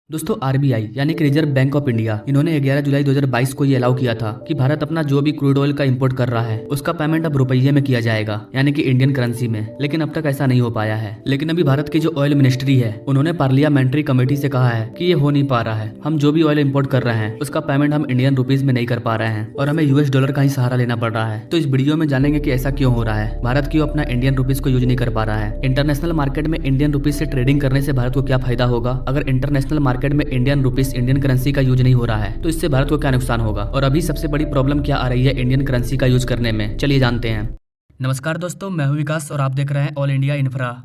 दोस्तों आरबीआई यानी कि रिजर्व बैंक ऑफ इंडिया इन्होंने 11 जुलाई 2022 को ये अलाउ किया था कि भारत अपना जो भी क्रूड ऑयल का इंपोर्ट कर रहा है उसका पेमेंट अब रुपये में किया जाएगा यानी कि इंडियन करेंसी में। लेकिन अब तक ऐसा नहीं हो पाया है। लेकिन अभी भारत की जो ऑयल मिनिस्ट्री है उन्होंने पार्लियामेंट्री कमेटी से कहा है कि ये हो नहीं पा रहा है। हम जो भी ऑयल इंपोर्ट कर रहे हैं उसका पेमेंट हम इंडियन रुपीज में नहीं कर पा रहे हैं और हमें यूएस डॉलर का ही सहारा लेना पड़ रहा है। तो इस वीडियो में जानेंगे कि ऐसा क्यों हो रहा है, भारत क्यों अपना इंडियन रुपीज को यूज नहीं कर पा रहा है, इंटरनेशनल मार्केट में इंडियन रुपीज से ट्रेडिंग करने से भारत को क्या फायदा होगा, अगर इंटरनेशनल मार्केट में इंडियन करेंसी का यूज नहीं हो रहा है तो इससे भारत को क्या नुकसान होगा, और अभी सबसे बड़ी प्रॉब्लम क्या आ रही है इंडियन करेंसी का यूज करने में, चलिए जानते हैं। नमस्कार दोस्तों, मैं हूं विकास और आप देख रहे हैं ऑल इंडिया इन्फ्रा।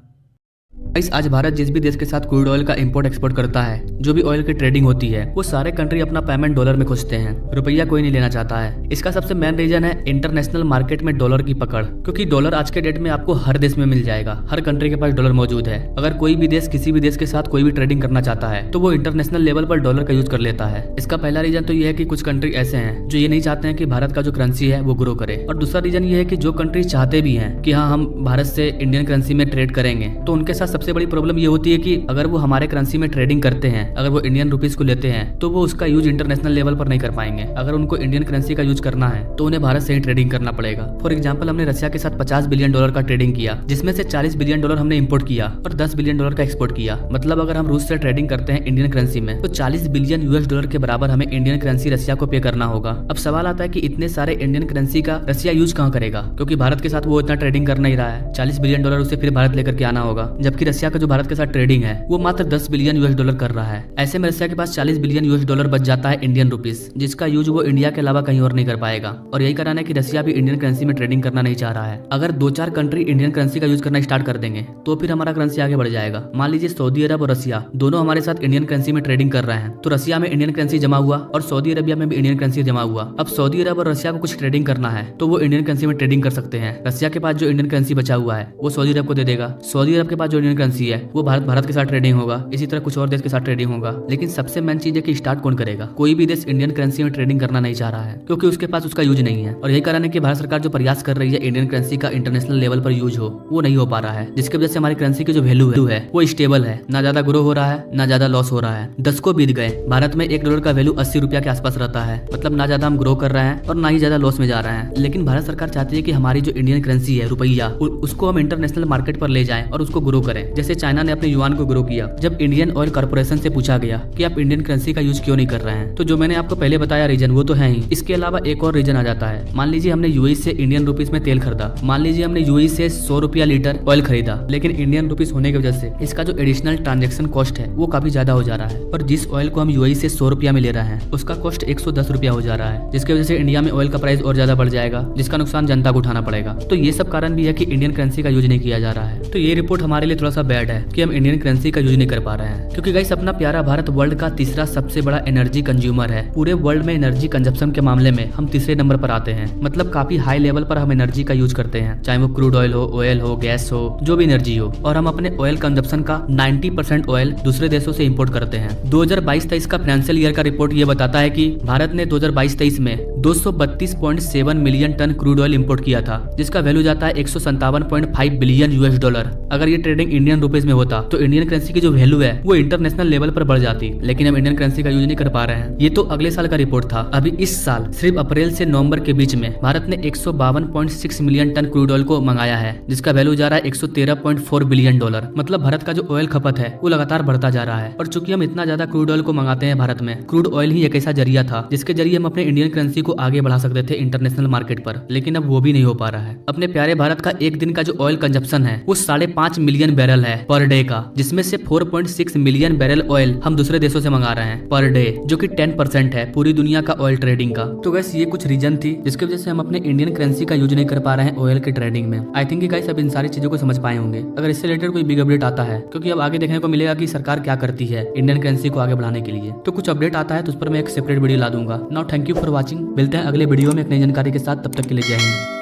आज भारत जिस भी देश के साथ क्रूड ऑयल का इंपोर्ट एक्सपोर्ट करता है, जो भी ऑयल की ट्रेडिंग होती है, वो सारे कंट्री अपना पेमेंट डॉलर में खोजते हैं, रुपया कोई नहीं लेना चाहता है। इसका सबसे मेन रीजन है इंटरनेशनल मार्केट में डॉलर की पकड़, क्योंकि डॉलर आज के डेट में आपको हर देश में मिल जाएगा, हर कंट्री के पास डॉलर मौजूद है। अगर कोई भी देश किसी भी देश के साथ कोई भी ट्रेडिंग करना चाहता है तो वो इंटरनेशनल लेवल पर डॉलर का यूज कर लेता है। इसका पहला रीजन तो ये है कि कुछ कंट्री ऐसे हैं जो ये नहीं चाहते हैं कि भारत का जो करेंसी है वो ग्रो करे, और दूसरा रीजन ये है कि जो कंट्री चाहते भी हैं कि हाँ हम भारत से इंडियन करेंसी में ट्रेड करेंगे, तो उनके साथ सबसे बड़ी प्रॉब्लम ये होती है कि अगर वो हमारे करेंसी में ट्रेडिंग करते हैं, अगर वो इंडियन रुपीस को लेते हैं तो वो उसका यूज इंटरनेशनल लेवल पर नहीं कर पाएंगे। अगर उनको इंडियन करेंसी का यूज करना है तो उन्हें भारत से ही ट्रेडिंग करना पड़ेगा। फॉर एग्जांपल, हमने रशिया के साथ 50 बिलियन डॉलर का ट्रेडिंग किया, जिसमें से 40 बिलियन डॉलर हमने इंपोर्ट किया और 10 बिलियन डॉलर का एक्सपोर्ट किया। मतलब अगर हम रूस से ट्रेडिंग करते हैं इंडियन करेंसी में तो 40 बिलियन यूएस डॉलर के बराबर हमें इंडियन करेंसी रशिया को पे करना होगा। अब सवाल आता है कि इतने सारे इंडियन करेंसी का रशिया यूज कहाँ करेगा, क्योंकि भारत के साथ वो इतना ट्रेडिंग कर नहीं रहा है। 40 बिलियन डॉलर उसे फिर भारत लेकर के आना होगा, जबकि रशिया का जो भारत के साथ ट्रेडिंग है वो मात्र 10 बिलियन यूएस डॉलर कर रहा है। ऐसे में रशिया के पास 40 बिलियन यूएस डॉलर बच जाता है इंडियन रुपीस, जिसका यूज वो इंडिया के अलावा कहीं और नहीं कर पाएगा। और यही कारण है कि रशिया भी इंडियन करेंसी में ट्रेडिंग करना नहीं चाह रहा है। अगर 2-4 कंट्री इंडियन करेंसी का यूज करना स्टार्ट कर देंगे तो फिर हमारा करेंसी आगे बढ़ जाएगा। मान लीजिए सऊदी अरब और रशिया दोनों हमारे साथ इंडियन करेंसी में ट्रेडिंग कर रहे हैं, तो रशिया में इंडियन करेंसी जमा हुआ और सऊदी अरबिया में भी इंडियन करेंसी जमा हुआ। अब सऊदी अरब और रशिया को कुछ ट्रेडिंग करना है तो वो इंडियन करेंसी में ट्रेडिंग कर सकते हैं। रशिया के पास जो इंडियन करेंसी बचा हुआ है वो सऊदी अरब को दे देगा, सऊदी अरब के पास जो इंडियन करेंसी है वो भारत के साथ ट्रेडिंग होगा, इसी तरह कुछ और देश के साथ ट्रेडिंग होगा। लेकिन सबसे मेन चीज है कि स्टार्ट कौन करेगा। कोई भी देश इंडियन करेंसी में ट्रेडिंग करना नहीं चाह रहा है क्योंकि उसके पास उसका यूज नहीं है। और यही कारण है कि भारत सरकार जो प्रयास कर रही है इंडियन करेंसी का इंटरनेशनल लेवल पर यूज हो, वो नहीं हो पा रहा है, जिसकी वजह से हमारी करेंसी की जो वैल्यू है वो स्टेबल है, ना ज्यादा ग्रो हो रहा है ना ज्यादा लॉस हो रहा है। 10 को बीत गए, भारत में $1 का वैल्यू 80 रुपया के आसपास रहता है। मतलब ना ज्यादा हम ग्रो कर रहे हैं और ना ही ज्यादा लॉस में जा रहे हैं। लेकिन भारत सरकार चाहती है कि हमारी जो इंडियन करेंसी है रुपया, उसको हम इंटरनेशनल मार्केट पर ले जाएं और उसको ग्रो करें। जैसे चाइना ने अपने युआन को ग्रो किया। जब इंडियन ऑयल कॉर्पोरेशन से पूछा गया कि आप इंडियन करेंसी का यूज क्यों नहीं कर रहे हैं, तो जो मैंने आपको पहले बताया रीजन वो तो है ही। इसके अलावा एक और रीजन आ जाता है। मान लीजिए हमने यूएई से इंडियन रुपीस में तेल खरीदा, मान लीजिए हमने यूएई से 100 रुपया लीटर ऑयल खरीदा, लेकिन इंडियन रुपीस होने की वजह से इसका जो एडिशनल ट्रांजेक्शन कॉस्ट है वो काफी ज्यादा हो जा रहा है। और जिस ऑयल को हम यूएई से 100 रुपया में ले रहे हैं उसका कॉस्ट 110 रुपया हो जा रहा है, जिसकी वजह से इंडिया में ऑयल का प्राइस और ज्यादा बढ़ जाएगा, जिसका नुकसान जनता को उठाना पड़ेगा। तो ये सब कारण भी है कि इंडियन करेंसी का यूज नहीं किया जा रहा है। तो ये रिपोर्ट हमारे लिए थोड़ा सा बैड है कि हम इंडियन करेंसी का यूज नहीं कर पा रहे हैं, क्योंकि गाइस अपना प्यारा भारत वर्ल्ड का तीसरा सबसे बड़ा एनर्जी कंज्यूमर है। पूरे वर्ल्ड में एनर्जी कंजप्शन के मामले में हम तीसरे नंबर पर आते हैं। मतलब काफी हाई लेवल पर हम एनर्जी का यूज करते हैं, चाहे वो क्रूड ऑयल हो, गैस हो, जो भी एनर्जी हो। और हम अपने ऑयल कंजप्शन का 90% ऑयल दूसरे देशों से इंपोर्ट करते हैं। 2022-23 का फाइनेंशियल ईयर का रिपोर्ट ये बताता है कि भारत ने 2022-23 में 232.7 million ton crude oil import किया था, जिसका वैल्यू जाता है 157.5 बिलियन यूएस डॉलर। अगर ये ट्रेडिंग इंडियन रुपीस में होता तो इंडियन करेंसी की जो वैल्यू है वो इंटरनेशनल लेवल पर बढ़ जाती। लेकिन हम इंडियन करेंसी का यूज नहीं कर पा रहे हैं। ये तो अगले साल का रिपोर्ट था। अभी इस साल सिर्फ अप्रैल से नवंबर के बीच में भारत ने 152.6 मिलियन टन क्रूड ऑयल को मंगाया है, जिसका वैल्यू जा रहा है 113.4 बिलियन डॉलर। मतलब भारत का जो ऑयल खपत है वो लगातार बढ़ता जा रहा है। और चूंकि हम इतना ज्यादा क्रूड ऑयल को मंगाते हैं भारत में, क्रूड ऑयल ही एक ऐसा जरिया था जिसके जरिए हम अपने इंडियन करेंसी को आगे बढ़ा सकते थे इंटरनेशनल मार्केट पर, लेकिन अब वो भी नहीं हो पा रहा है। अपने प्यारे भारत का एक दिन का जो ऑयल कंजप्शन है वो 5.5 मिलियन बैरल है पर डे का, जिसमें से 4.6 मिलियन बैरल ऑयल हम दूसरे देशों से मंगा रहे हैं पर डे, जो कि 10% है पूरी दुनिया का ऑयल ट्रेडिंग का। तो गैस ये कुछ रीजन थी जिसकी वजह से हम अपने इंडियन करेंसी का यूज नहीं कर पा रहे हैं ऑयल के ट्रेडिंग में। आई थिंक गाइस अब इन सारी चीजों को समझ पाए होंगे। अगर इससे रिलेटेड कोई बिग अपडेट आता है, क्योंकि अब आगे देखने को मिलेगा कि सरकार क्या करती है इंडियन करेंसी को आगे बढ़ाने के लिए, तो कुछ अपडेट आता है तो उस पर मैं एक सेपरेट वीडियो ला दूंगा। Now thank you for watching. मिलते हैं अगले वीडियो में एक नई जानकारी के साथ, तब तक के लिए जय हिंद।